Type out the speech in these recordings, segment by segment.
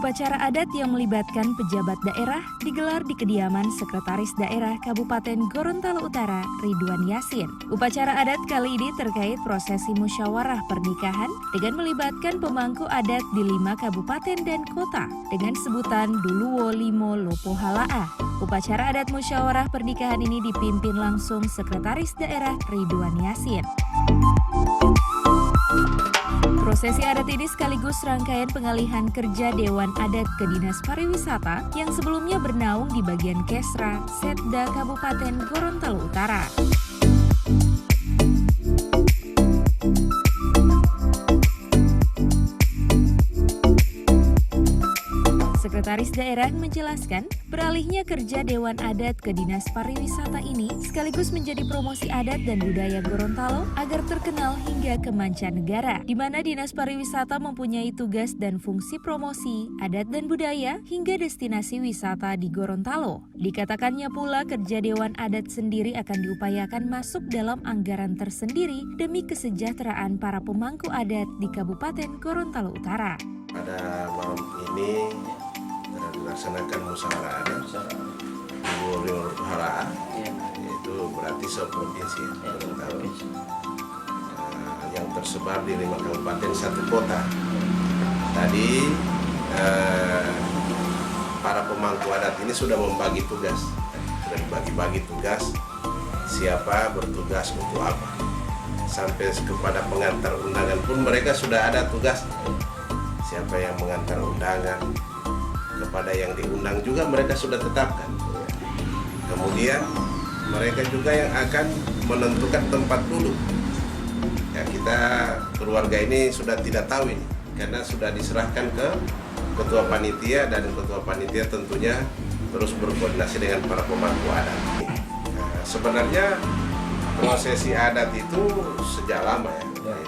Upacara adat yang melibatkan pejabat daerah digelar di kediaman Sekretaris Daerah Kabupaten Gorontalo Utara, Ridwan Yasin. Upacara adat kali ini terkait prosesi musyawarah pernikahan dengan melibatkan pemangku adat di 5 kabupaten dan kota dengan sebutan Duluwo Limo Lopo Halaa. Upacara adat musyawarah pernikahan ini dipimpin langsung Sekretaris Daerah Ridwan Yasin. Prosesi adat ini sekaligus rangkaian pengalihan kerja Dewan Adat ke Dinas Pariwisata yang sebelumnya bernaung di bagian Kesra, Setda Kabupaten Gorontalo Utara. Sekretaris Daerah menjelaskan, beralihnya kerja Dewan Adat ke Dinas Pariwisata ini sekaligus menjadi promosi adat dan budaya Gorontalo agar terkenal hingga ke mancanegara, di mana Dinas Pariwisata mempunyai tugas dan fungsi promosi adat dan budaya hingga destinasi wisata di Gorontalo. Dikatakannya pula kerja Dewan Adat sendiri akan diupayakan masuk dalam anggaran tersendiri demi kesejahteraan para pemangku adat di Kabupaten Gorontalo Utara. Pada malam ini dilaksanakan musyawarah adat di Lopo Halaa, yaitu berarti seprovinsi Gorontalo, yang tersebar di 5 kabupaten 1 kota. Tadi para pemangku adat ini sudah membagi tugas, sudah dibagi-bagi tugas siapa bertugas untuk apa. Sampai kepada pengantar undangan pun mereka sudah ada tugas. Siapa yang mengantar undangan, kepada yang diundang juga mereka sudah tetapkan. Kemudian mereka juga yang akan menentukan tempat duduk. Ya, kita keluarga ini sudah tidak tahu ini, karena sudah diserahkan ke ketua panitia, dan ketua panitia tentunya terus berkoordinasi dengan para pemangku adat. Nah, sebenarnya prosesi adat itu sejak lama ya. Nah,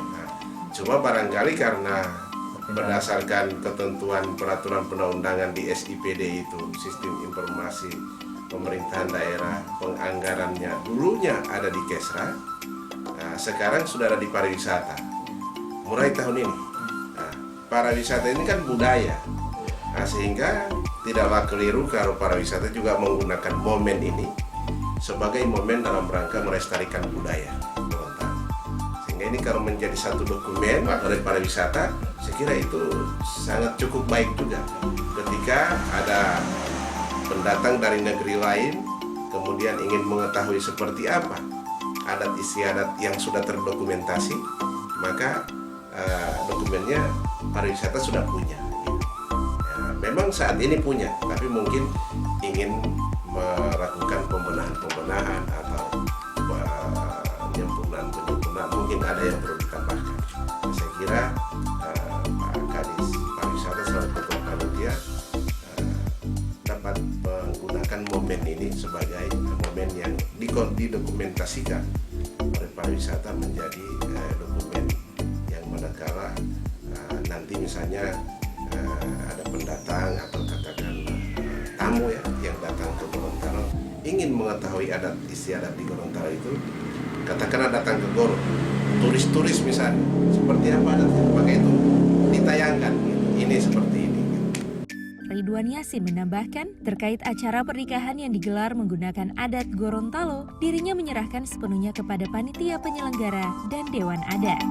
cuma barangkali karena berdasarkan ketentuan peraturan perundang-undangan di SIPD itu, Sistem Informasi Pemerintahan Daerah, penganggarannya dulunya ada di Kesra, nah, sekarang sudah ada di pariwisata mulai tahun ini. Nah, pariwisata ini kan budaya, nah, sehingga tidaklah keliru kalau pariwisata juga menggunakan momen ini sebagai momen dalam rangka melestarikan budaya. Ini kalau menjadi satu dokumen oleh pariwisata, saya kira itu sangat cukup baik juga. Ketika ada pendatang dari negeri lain, kemudian ingin mengetahui seperti apa adat istiadat yang sudah terdokumentasi, maka dokumennya pariwisata sudah punya. Ya, memang saat ini punya, tapi mungkin ingin melakukan pembenahan atau penyempurnaan, mungkin ada yang perlu ditambahkan. Saya kira Pak Kadis Pariwisata selaku ketua panitia dapat menggunakan momen ini sebagai momen yang didokumentasikan oleh pariwisata menjadi dokumen yang manakala nanti misalnya ada pendatang atau katakan tamu ya yang datang ke Gorontalo ingin mengetahui adat istiadat di Gorontalo itu, katakanlah datang ke Goro, turis-turis misalnya, seperti apa adatnya, maka itu ditayangkan, ini seperti ini. Ridwan Yasin menambahkan, terkait acara pernikahan yang digelar menggunakan adat Gorontalo, dirinya menyerahkan sepenuhnya kepada panitia penyelenggara dan Dewan Adat.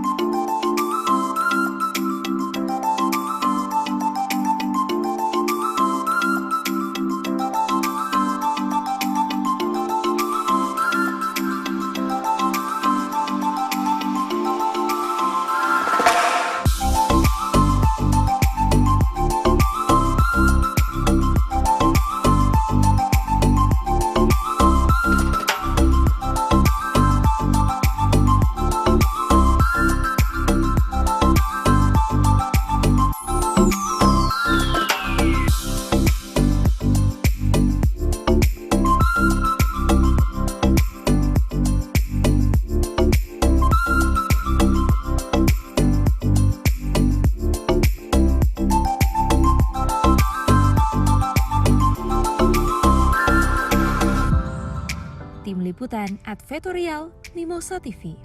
Tim Liputan Advertorial Mimosa TV.